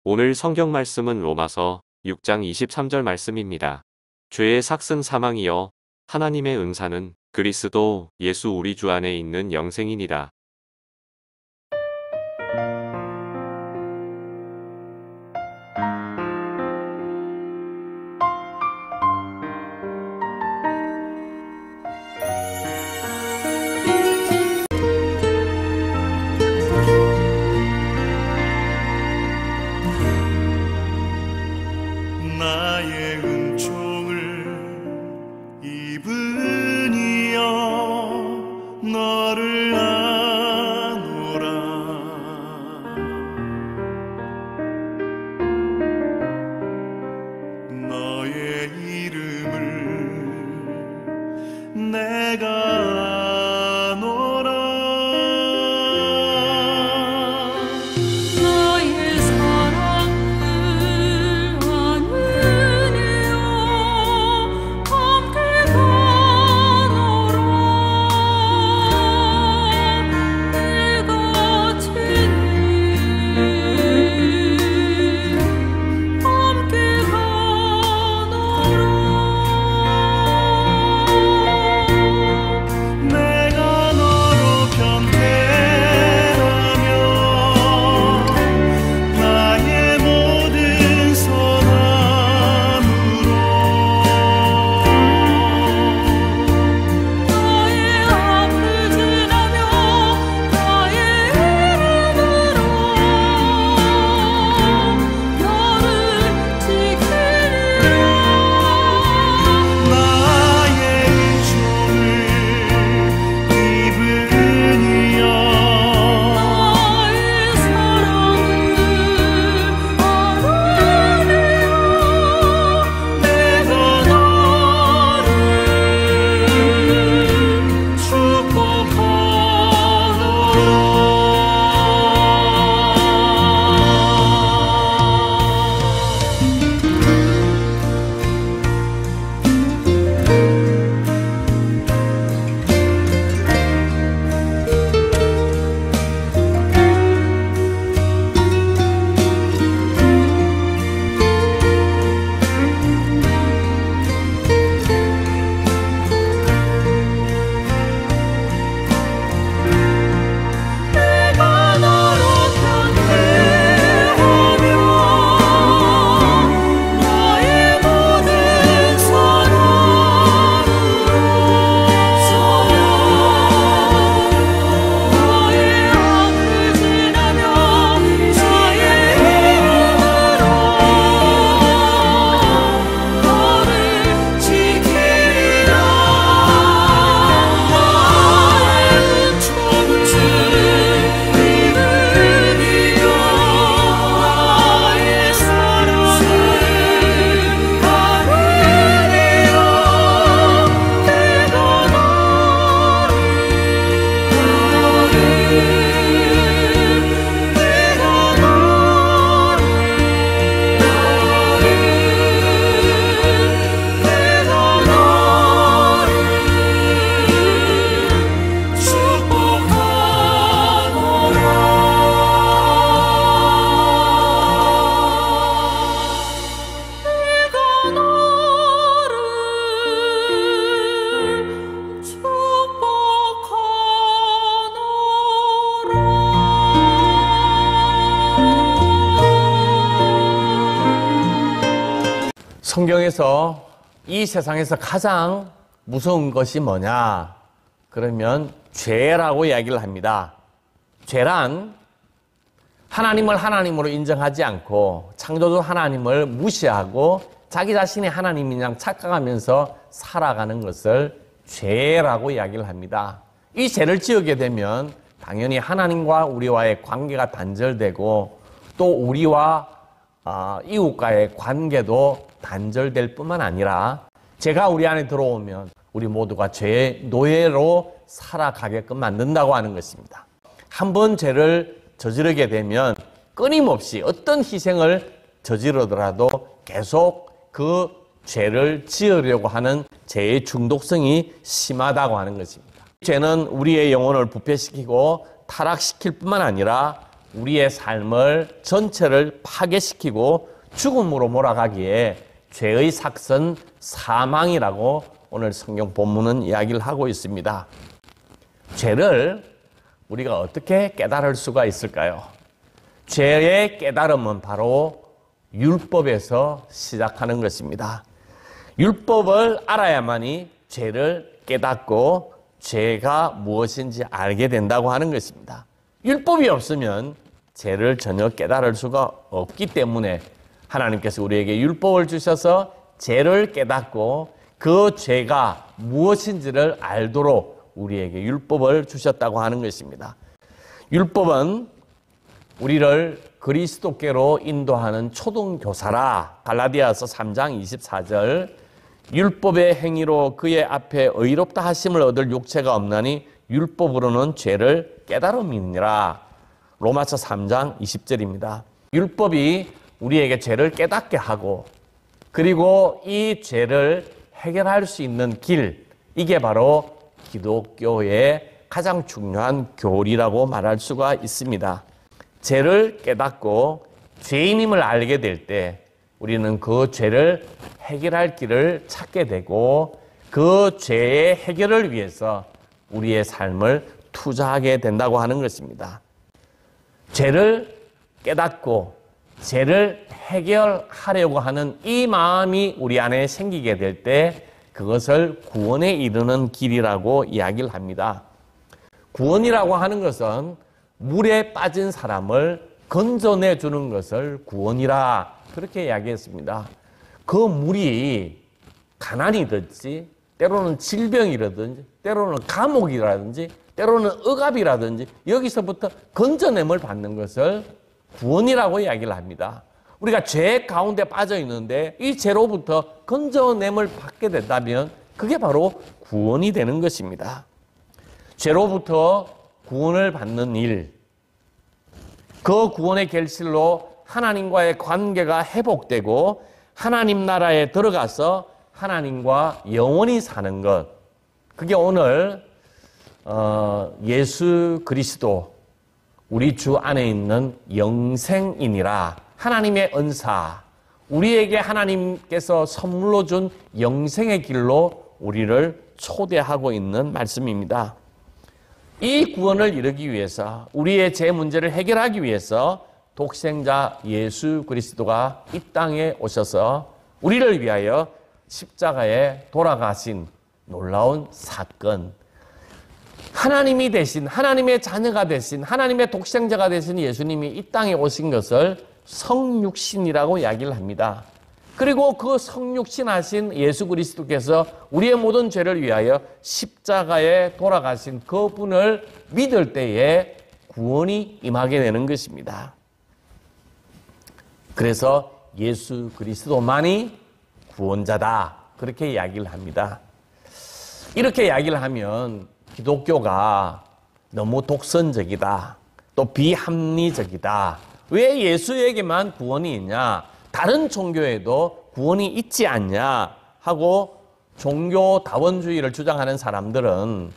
오늘 성경 말씀은 로마서 6장 23절 말씀입니다. 죄의 삭은 사망이요 하나님의 은사는 그리스도 예수 우리 주 안에 있는 영생이니라. 나의 은총을 입은 이여 너를 아노라. 너의 이름을 내가 아노라. 성경에서 이 세상에서 가장 무서운 것이 뭐냐? 그러면 죄라고 이야기를 합니다. 죄란 하나님을 하나님으로 인정하지 않고 창조주 하나님을 무시하고 자기 자신이 하나님인 양 착각하면서 살아가는 것을 죄라고 이야기를 합니다. 이 죄를 지으게 되면 당연히 하나님과 우리와의 관계가 단절되고 또 우리와 이웃과의 관계도 단절될 뿐만 아니라 죄가 우리 안에 들어오면 우리 모두가 죄의 노예로 살아가게끔 만든다고 하는 것입니다. 한번 죄를 저지르게 되면 끊임없이 어떤 희생을 저지르더라도 계속 그 죄를 지으려고 하는 죄의 중독성이 심하다고 하는 것입니다. 죄는 우리의 영혼을 부패시키고 타락시킬 뿐만 아니라 우리의 삶을 전체를 파괴시키고 죽음으로 몰아가기에 죄의 삭은 사망이라고 오늘 성경 본문은 이야기를 하고 있습니다. 죄를 우리가 어떻게 깨달을 수가 있을까요? 죄의 깨달음은 바로 율법에서 시작하는 것입니다. 율법을 알아야만이 죄를 깨닫고 죄가 무엇인지 알게 된다고 하는 것입니다. 율법이 없으면 죄를 전혀 깨달을 수가 없기 때문에 하나님께서 우리에게 율법을 주셔서 죄를 깨닫고 그 죄가 무엇인지를 알도록 우리에게 율법을 주셨다고 하는 것입니다. 율법은 우리를 그리스도께로 인도하는 초등교사라. 갈라디아서 3장 24절 율법의 행위로 그의 앞에 의롭다 하심을 얻을 육체가 없나니 율법으로는 죄를 깨달음이니라. 로마서 3장 20절입니다. 율법이 우리에게 죄를 깨닫게 하고 그리고 이 죄를 해결할 수 있는 길, 이게 바로 기독교의 가장 중요한 교리라고 말할 수가 있습니다. 죄를 깨닫고 죄인임을 알게 될 때 우리는 그 죄를 해결할 길을 찾게 되고 그 죄의 해결을 위해서 우리의 삶을 투자하게 된다고 하는 것입니다. 죄를 깨닫고 죄를 해결하려고 하는 이 마음이 우리 안에 생기게 될 때 그것을 구원에 이르는 길이라고 이야기를 합니다. 구원이라고 하는 것은 물에 빠진 사람을 건져내 주는 것을 구원이라 그렇게 이야기했습니다. 그 물이 가난이든지 때로는 질병이라든지 때로는 감옥이라든지 때로는 억압이라든지 여기서부터 건져냄을 받는 것을 구원이라고 이야기를 합니다. 우리가 죄 가운데 빠져 있는데 이 죄로부터 건져냄을 받게 된다면 그게 바로 구원이 되는 것입니다. 죄로부터 구원을 받는 일, 그 구원의 결실로 하나님과의 관계가 회복되고 하나님 나라에 들어가서 하나님과 영원히 사는 것, 그게 오늘 예수 그리스도 우리 주 안에 있는 영생이니라. 하나님의 은사, 우리에게 하나님께서 선물로 준 영생의 길로 우리를 초대하고 있는 말씀입니다. 이 구원을 이루기 위해서 우리의 죄 문제를 해결하기 위해서 독생자 예수 그리스도가 이 땅에 오셔서 우리를 위하여 십자가에 돌아가신 놀라운 사건, 하나님이 되신 하나님의 자녀가 되신 하나님의 독생자가 되신 예수님이 이 땅에 오신 것을 성육신이라고 이야기를 합니다. 그리고 그 성육신하신 예수 그리스도께서 우리의 모든 죄를 위하여 십자가에 돌아가신 그분을 믿을 때에 구원이 임하게 되는 것입니다. 그래서 예수 그리스도만이 구원자다 그렇게 이야기를 합니다. 이렇게 이야기를 하면 기독교가 너무 독선적이다, 또 비합리적이다, 왜 예수에게만 구원이 있냐, 다른 종교에도 구원이 있지 않냐 하고 종교다원주의를 주장하는 사람들은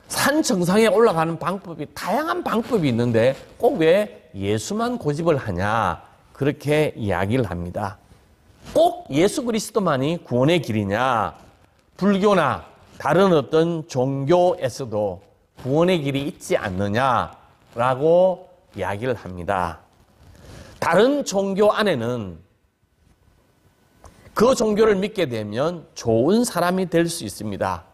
산 정상에 올라가는 방법이 다양한 방법이 있는데 꼭 왜 예수만 고집을 하냐 그렇게 이야기를 합니다. 꼭 예수 그리스도만이 구원의 길이냐, 불교나 다른 어떤 종교에서도 구원의 길이 있지 않느냐라고 이야기를 합니다. 다른 종교 안에는 그 종교를 믿게 되면 좋은 사람이 될 수 있습니다.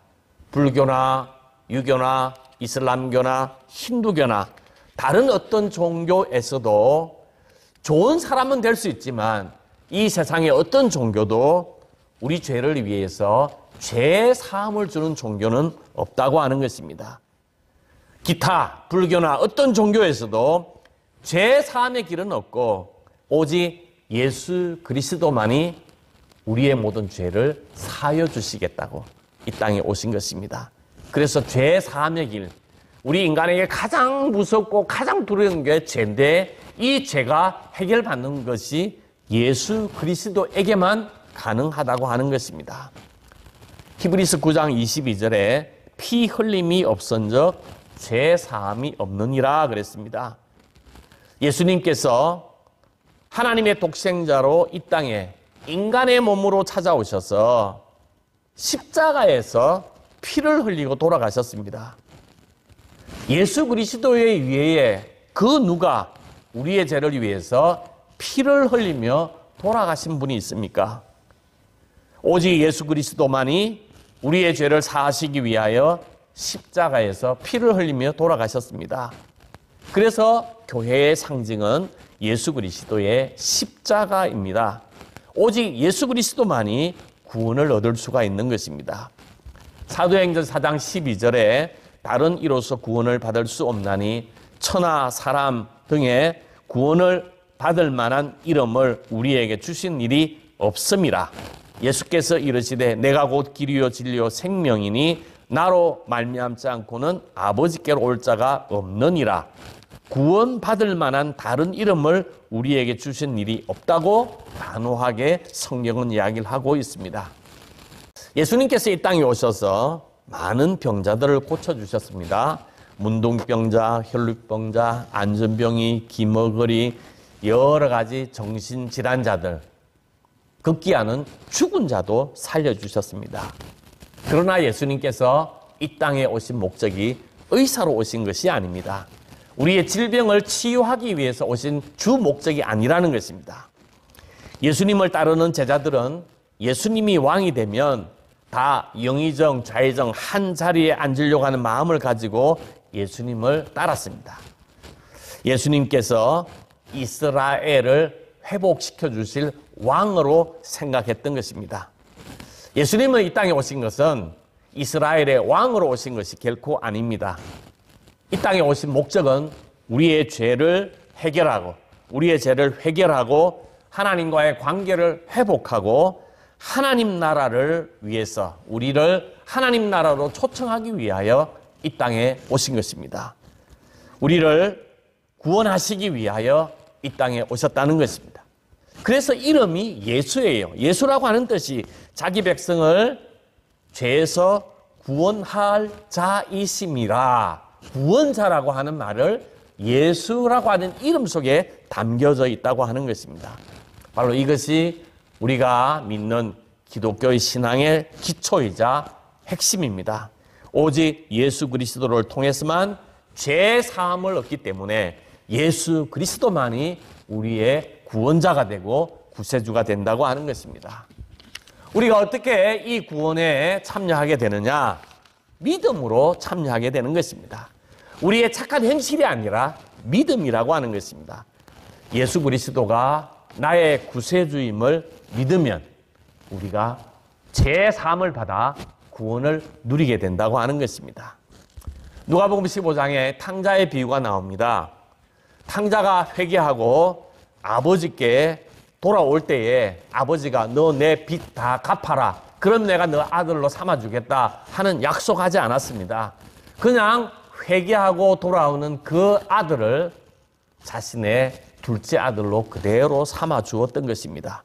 불교나 유교나 이슬람교나 힌두교나 다른 어떤 종교에서도 좋은 사람은 될 수 있지만 이 세상의 어떤 종교도 우리 죄를 위해서 죄 사함을 주는 종교는 없다고 하는 것입니다. 기타 불교나 어떤 종교에서도 죄 사함의 길은 없고 오직 예수 그리스도만이 우리의 모든 죄를 사하여 주시겠다고 이 땅에 오신 것입니다. 그래서 죄 사함의 길, 우리 인간에게 가장 무섭고 가장 두려운 게 죄인데 이 죄가 해결받는 것이 예수 그리스도에게만 가능하다고 하는 것입니다. 히브리서 9장 22절에 피 흘림이 없은즉 죄 사함이 없느니라 그랬습니다. 예수님께서 하나님의 독생자로 이 땅에 인간의 몸으로 찾아오셔서 십자가에서 피를 흘리고 돌아가셨습니다. 예수 그리스도의 위에 그 누가 우리의 죄를 위해서 피를 흘리며 돌아가신 분이 있습니까? 오직 예수 그리스도만이 우리의 죄를 사하시기 위하여 십자가에서 피를 흘리며 돌아가셨습니다. 그래서 교회의 상징은 예수 그리스도의 십자가입니다. 오직 예수 그리스도만이 구원을 얻을 수가 있는 것입니다. 사도행전 4장 12절에 다른 이로서 구원을 받을 수 없나니 천하 사람 등의 구원을 받을 만한 이름을 우리에게 주신 일이 없음이라. 예수께서 이르시되 내가 곧 길이요 진리요 생명이니 나로 말미암지 않고는 아버지께로 올 자가 없느니라. 구원받을 만한 다른 이름을 우리에게 주신 일이 없다고 단호하게 성경은 이야기를 하고 있습니다. 예수님께서 이 땅에 오셔서 많은 병자들을 고쳐주셨습니다. 문둥병자, 혈루병자, 안전병이, 기머거리, 여러 가지 정신질환자들, 급기야는 죽은 자도 살려주셨습니다. 그러나 예수님께서 이 땅에 오신 목적이 의사로 오신 것이 아닙니다. 우리의 질병을 치유하기 위해서 오신 주 목적이 아니라는 것입니다. 예수님을 따르는 제자들은 예수님이 왕이 되면 다 영의정, 좌의정 한 자리에 앉으려고 하는 마음을 가지고 예수님을 따랐습니다. 예수님께서 이스라엘을 회복시켜 주실 왕으로 생각했던 것입니다. 예수님은 이 땅에 오신 것은 이스라엘의 왕으로 오신 것이 결코 아닙니다. 이 땅에 오신 목적은 우리의 죄를 해결하고 우리의 죄를 해결하고 하나님과의 관계를 회복하고 하나님 나라를 위해서 우리를 하나님 나라로 초청하기 위하여 이 땅에 오신 것입니다. 우리를 구원하시기 위하여 이 땅에 오셨다는 것입니다. 그래서 이름이 예수예요. 예수라고 하는 뜻이 자기 백성을 죄에서 구원할 자이심이라. 구원자라고 하는 말을 예수라고 하는 이름 속에 담겨져 있다고 하는 것입니다. 바로 이것이 우리가 믿는 기독교의 신앙의 기초이자 핵심입니다. 오직 예수 그리스도를 통해서만 죄 사함을 얻기 때문에 예수 그리스도만이 우리의 구원자가 되고 구세주가 된다고 하는 것입니다. 우리가 어떻게 이 구원에 참여하게 되느냐? 믿음으로 참여하게 되는 것입니다. 우리의 착한 행실이 아니라 믿음이라고 하는 것입니다. 예수 그리스도가 나의 구세주임을 믿으면 우리가 죄 사함을 받아 구원을 누리게 된다고 하는 것입니다. 누가복음 15장에 탕자의 비유가 나옵니다. 탕자가 회개하고 아버지께 돌아올 때에 아버지가 너 내 빚 다 갚아라. 그럼 내가 너 아들로 삼아주겠다 하는 약속하지 않았습니다. 그냥 회개하고 돌아오는 그 아들을 자신의 둘째 아들로 그대로 삼아 주었던 것입니다.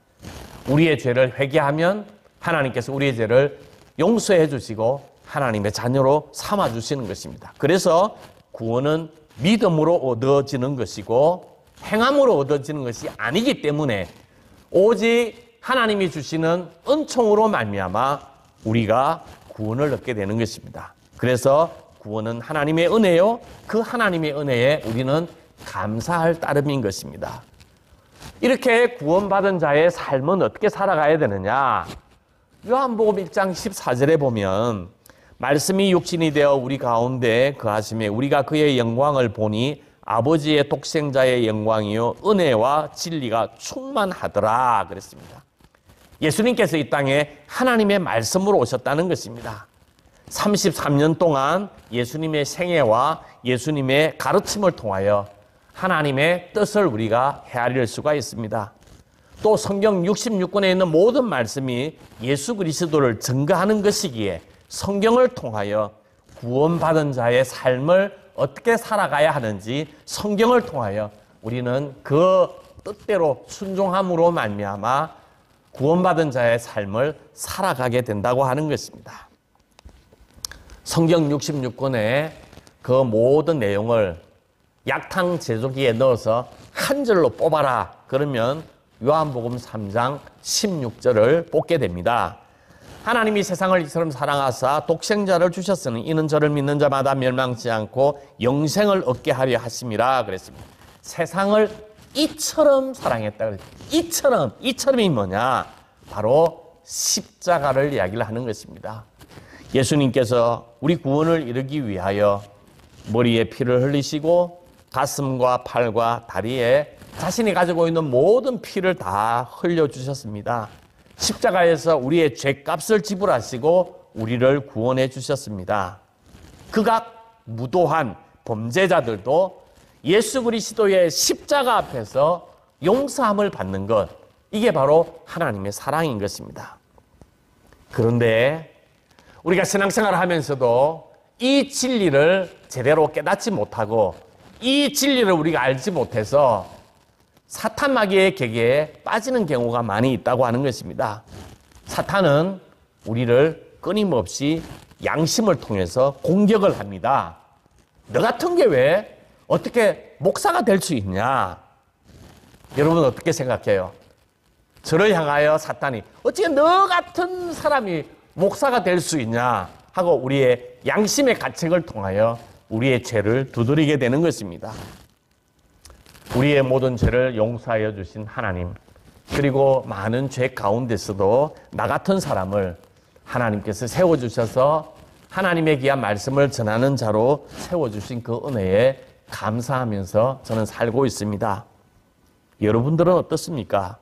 우리의 죄를 회개하면 하나님께서 우리의 죄를 용서해 주시고 하나님의 자녀로 삼아 주시는 것입니다. 그래서 구원은 믿음으로 얻어지는 것이고 행함으로 얻어지는 것이 아니기 때문에 오직 하나님이 주시는 은총으로 말미암아 우리가 구원을 얻게 되는 것입니다. 그래서 구원은 하나님의 은혜요. 그 하나님의 은혜에 우리는 감사할 따름인 것입니다. 이렇게 구원받은 자의 삶은 어떻게 살아가야 되느냐? 요한복음 1장 14절에 보면 말씀이 육신이 되어 우리 가운데 거하심에 우리가 그의 영광을 보니 아버지의 독생자의 영광이요 은혜와 진리가 충만하더라 그랬습니다. 예수님께서 이 땅에 하나님의 말씀으로 오셨다는 것입니다. 33년 동안 예수님의 생애와 예수님의 가르침을 통하여 하나님의 뜻을 우리가 헤아릴 수가 있습니다. 또 성경 66권에 있는 모든 말씀이 예수 그리스도를 증거하는 것이기에 성경을 통하여 구원받은 자의 삶을 어떻게 살아가야 하는지 성경을 통하여 우리는 그 뜻대로 순종함으로 말미암아 구원받은 자의 삶을 살아가게 된다고 하는 것입니다. 성경 66권의 그 모든 내용을 약탕 제조기에 넣어서 한 절로 뽑아라. 그러면 요한복음 3장 16절을 뽑게 됩니다. 하나님이 세상을 이처럼 사랑하사 독생자를 주셨으니 이는 저를 믿는 자마다 멸망치 않고 영생을 얻게 하려 하심이라 그랬습니다. 세상을 이처럼 사랑했다 그랬습니다. 이처럼이 뭐냐? 바로 십자가를 이야기를 하는 것입니다. 예수님께서 우리 구원을 이루기 위하여 머리에 피를 흘리시고 가슴과 팔과 다리에 자신이 가지고 있는 모든 피를 다 흘려주셨습니다. 십자가에서 우리의 죄값을 지불하시고 우리를 구원해 주셨습니다. 극악 무도한 범죄자들도 예수 그리스도의 십자가 앞에서 용서함을 받는 것, 이게 바로 하나님의 사랑인 것입니다. 그런데 우리가 신앙생활을 하면서도 이 진리를 제대로 깨닫지 못하고 이 진리를 우리가 알지 못해서 사탄 마귀의 계계에 빠지는 경우가 많이 있다고 하는 것입니다. 사탄은 우리를 끊임없이 양심을 통해서 공격을 합니다. 너 같은 게 왜 어떻게 목사가 될 수 있냐? 여러분 어떻게 생각해요? 저를 향하여 사탄이 어떻게 너 같은 사람이 목사가 될 수 있냐 하고 우리의 양심의 가책을 통하여 우리의 죄를 두드리게 되는 것입니다. 우리의 모든 죄를 용서하여 주신 하나님, 그리고 많은 죄 가운데서도 나 같은 사람을 하나님께서 세워주셔서 하나님의 귀한 말씀을 전하는 자로 세워주신 그 은혜에 감사하면서 저는 살고 있습니다. 여러분들은 어떻습니까?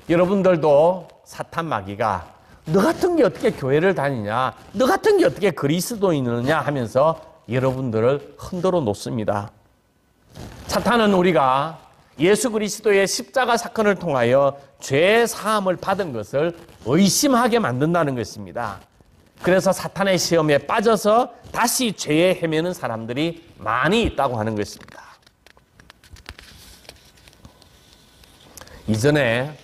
여러분들도 사탄 마귀가 너 같은 게 어떻게 교회를 다니냐, 너 같은 게 어떻게 그리스도인이냐 하면서 여러분들을 흔들어 놓습니다. 사탄은 우리가 예수 그리스도의 십자가 사건을 통하여 죄 사함을 받은 것을 의심하게 만든다는 것입니다. 그래서 사탄의 시험에 빠져서 다시 죄에 헤매는 사람들이 많이 있다고 하는 것입니다. 이전에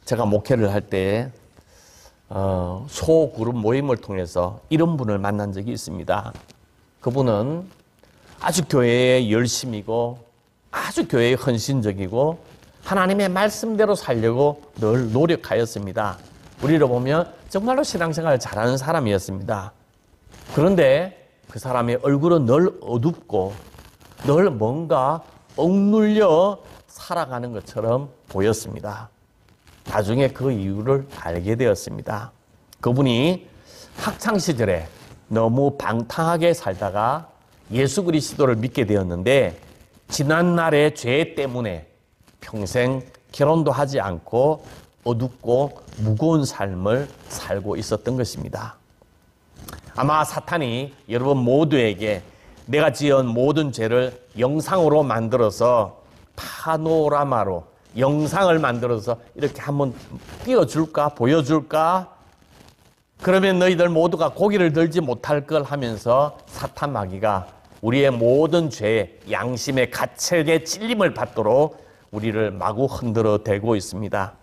제가 목회를 할 때 소그룹 모임을 통해서 이런 분을 만난 적이 있습니다. 그분은 아주 교회에 열심이고 아주 교회에 헌신적이고 하나님의 말씀대로 살려고 늘 노력하였습니다. 우리로 보면 정말로 신앙생활을 잘하는 사람이었습니다. 그런데 그 사람의 얼굴은 늘 어둡고 늘 뭔가 억눌려 살아가는 것처럼 보였습니다. 나중에 그 이유를 알게 되었습니다. 그분이 학창시절에 너무 방탕하게 살다가 예수 그리스도를 믿게 되었는데 지난날의 죄 때문에 평생 결혼도 하지 않고 어둡고 무거운 삶을 살고 있었던 것입니다. 아마 사탄이 여러분 모두에게 내가 지은 모든 죄를 영상으로 만들어서 파노라마로 영상을 만들어서 이렇게 한번 띄워줄까 보여줄까, 그러면 너희들 모두가 고기를 들지 못할 걸 하면서 사탄 마귀가 우리의 모든 죄, 양심의 가책의 찔림을 받도록 우리를 마구 흔들어 대고 있습니다.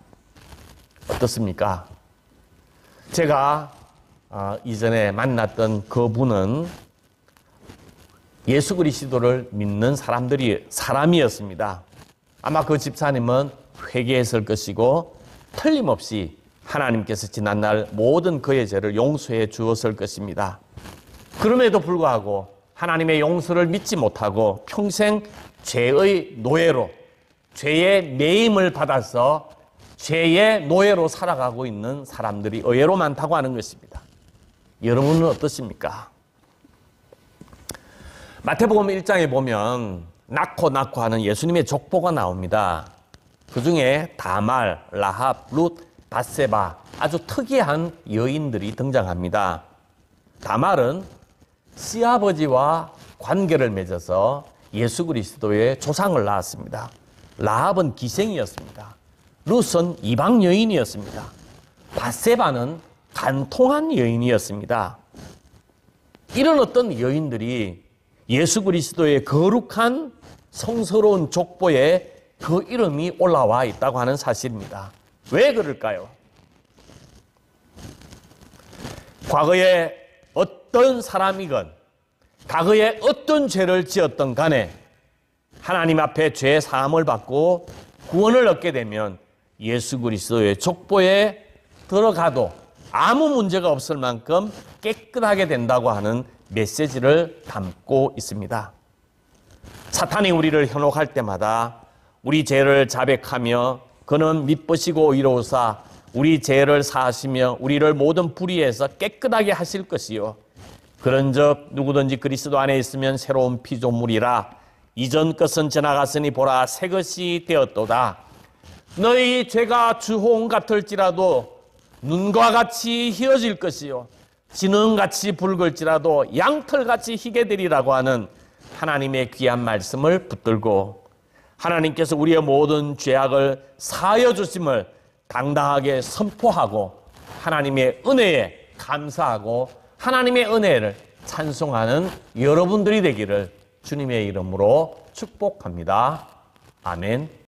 어떻습니까? 제가 이전에 만났던 그분은 예수 그리스도를 믿는 사람이었습니다. 아마 그 집사님은 회개했을 것이고 틀림없이 하나님께서 지난날 모든 그의 죄를 용서해 주었을 것입니다. 그럼에도 불구하고 하나님의 용서를 믿지 못하고 평생 죄의 노예로, 죄의 매임을 받아서 죄의 노예로 살아가고 있는 사람들이 의외로 많다고 하는 것입니다. 여러분은 어떻습니까? 마태복음 1장에 보면 낳고 하는 예수님의 족보가 나옵니다. 그 중에 다말, 라합, 룻, 밧세바, 아주 특이한 여인들이 등장합니다. 다말은 시아버지와 관계를 맺어서 예수 그리스도의 조상을 낳았습니다. 라합은 기생이었습니다. 룻은 이방 여인이었습니다. 밧세바는 간통한 여인이었습니다. 이런 어떤 여인들이 예수 그리스도의 거룩한 성스러운 족보에 그 이름이 올라와 있다고 하는 사실입니다. 왜 그럴까요? 과거에 어떤 사람이건 과거에 어떤 죄를 지었던 간에 하나님 앞에 죄 사함을 받고 구원을 얻게 되면 예수 그리스도의 족보에 들어가도 아무 문제가 없을 만큼 깨끗하게 된다고 하는 메시지를 담고 있습니다. 사탄이 우리를 현혹할 때마다 우리 죄를 자백하며 그는 미쁘시고 의로우사 우리 죄를 사하시며 우리를 모든 불의에서 깨끗하게 하실 것이요 그런즉 누구든지 그리스도 안에 있으면 새로운 피조물이라 이전 것은 지나갔으니 보라 새 것이 되었도다. 너희 죄가 주홍 같을지라도 눈과 같이 희어질 것이요 진흥같이 붉을지라도 양털같이 희게 되리라고 하는 하나님의 귀한 말씀을 붙들고 하나님께서 우리의 모든 죄악을 사하여 주심을 당당하게 선포하고 하나님의 은혜에 감사하고 하나님의 은혜를 찬송하는 여러분들이 되기를 주님의 이름으로 축복합니다. 아멘.